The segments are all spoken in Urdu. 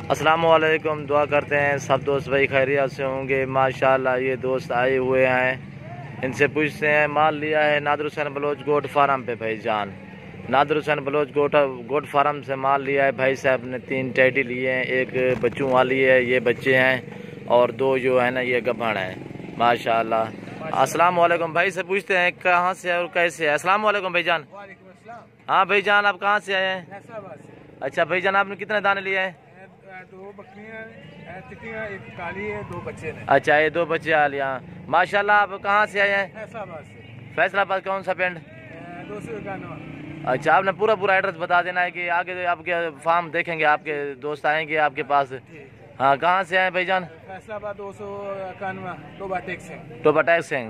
السلام علیکم، دعا کرتے ہیں سب دوست بھائی خیریت سے ہوں گے ماشاءاللہ۔ یہ دوست آئے ہوئے ہیں، ان سے پوچھتے ہیں۔ مال لیا ہے نادر حسین بلوچ گوٹ فارم پہ بھائی جان، نادر حسین بلوچ گوٹ فارم سے مال لیا ہے بھائی صاحب نے۔ 3 ٹیڈی لیے ہیں، ایک بچوں والی ہے، یہ بچے ہیں، اور 2 جو ہے نا یہ گبھڑ ہیں ماشاءاللہ۔ السلام علیکم، بھائی سے پوچھتے ہیں کہاں سے اور کیسے ہے۔ السلام علیکم بھائی جان۔ وعلیکم السلام۔ ہاں بھائی جان، آپ کہاں سے آئے ہیں؟ فیصلہ آباد سے۔ اچھا بھائی جان، آپ نے کتنے دانے لیے ہیں؟ 2 بکریاں چٹیاں، ایک کالی ہے، 2 بچے ہیں۔ اچھا، یہ 2 بچے آ لیا ماشاءاللہ۔ آپ کہاں سے آئے ہیں؟ فیصلہ آباد سے۔ فیصلہ آباد کون سا پنڈ؟ 291۔ اچھا، آپ نے پورا ایڈریس بتا دینا ہے کہ آگے آپ کے فارم دیکھیں گے، آپ کے دوست آئیں گے آپ کے پاس۔ ہاں، کہاں سے آئے بھائی جان؟ فیصلہ آباد 291 ٹوبا ٹیکسنگ۔ ٹوبا ٹیکسنگ۔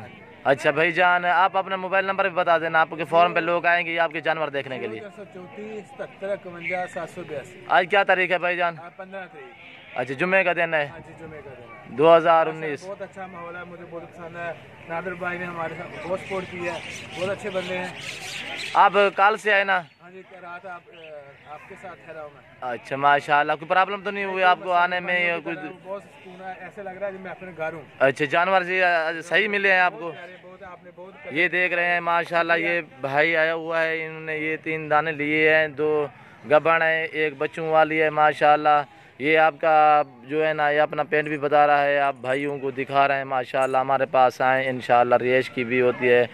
اچھا بھائی جان، آپ اپنا موبائل نمبر بھی بتا دینا، آپ کے فارم پہ لوگ آئیں گے آپ کے جانور دیکھنے کے لیے۔ 34 77 51 782۔ آج کیا تاریخ ہے بھائی جان؟ 15 تاریخ۔ اچھا، جمعے کا دن ہے، جی جمعے کا دن 2019۔ بہت اچھا ماحول ہے، مجھے بہت پسند ہے۔ نادر بھائی نے ہمارے ساتھ بہت سپورٹ کی ہے، بہت اچھے بندے ہیں۔ آپ کال سے آئے نا؟ ہاں جی، رات آپ کے ساتھ ٹھہرا ہوں میں۔ اچھا ماشاءاللہ، کوئی پرابلم تو نہیں ہوئی آپ کو آنے میں؟ کچھ بہت سکون ہے، ایسے لگ رہا ہے کہ میں اپنے گھر ہوں۔ اچھا، جانور صحیح ملے ہیں آپ کو؟ آپ نے بہت یہ دیکھ رہے ہیں ماشاءاللہ، یہ بھائی آیا ہوا ہے، انہوں نے یہ 3 دانے لیے ہیں، 2 گبھڑ ہیں، ایک بچوں والی ہے ماشاءاللہ۔ یہ آپ کا جو ہے نا یہ اپنا پینٹ بھی بتا رہا ہے، آپ بھائیوں کو دکھا رہے ہیں ماشاءاللہ۔ ہمارے پاس آئیں انشاءاللہ، ریش کی بھی ہوتی ہے،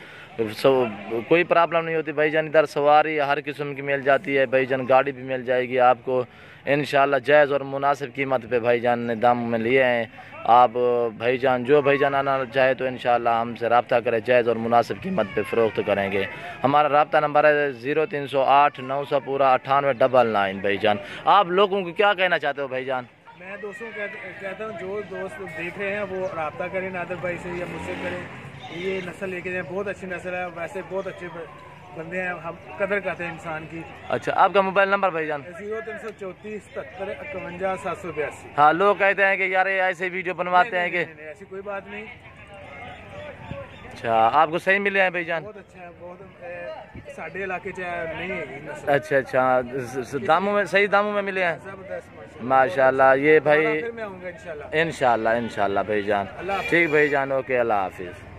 کوئی پرابلم نہیں ہوتی بھائی جان۔ ادھر سواری ہر قسم کی مل جاتی ہے بھائی جان، گاڑی بھی مل جائے گی آپ کو انشاءاللہ۔ جائز اور مناسب قیمت پہ بھائی جان نے دام میں لیے ہیں۔ آپ بھائی جان جو بھائی جان آنا چاہے تو انشاءاللہ ہم سے رابطہ کریں، جائز اور مناسب قیمت پہ فروخت کریں گے۔ ہمارا رابطہ نمبر ہے 0308 900 پورا 9899 بھائی جان۔ آپ لوگوں کو کیا کہنا چاہتے ہو بھائی جان؟ میں دوستوں کو کہتا ہوں جو دوست دیکھ رہے ہیں وہ رابطہ کریں نادر بھائی سے یا مجھ سے کریں، یہ نسل لے کے جائیں، بہت اچھی نسل ہے، ویسے بہت اچھے بندے ہیں، ہم قدر کرتے ہیں انسان کی۔ اچھا، آپ کا موبائل نمبر بھائی جان؟ 0334 77 51 782۔ ہاں، لوگ کہتے ہیں کہ یار ایسے ویڈیو بنواتے ہیں کہ ایسی کوئی بات نہیں۔ اچھا، آپ کو صحیح ملے ہیں بھائی جان؟ بہت اچھا ہے، بہت ساڈے علاقے نہیں ہے نسل۔ اچھا اچھا، داموں میں صحیح داموں میں ملے ہیں زبردست ماشاءاللہ۔ یہ بھائی پھر میں آؤں گا انشاءاللہ۔ انشاءاللہ بھائی جان، ٹھیک بھائی جان، اوکے، اللہ حافظ۔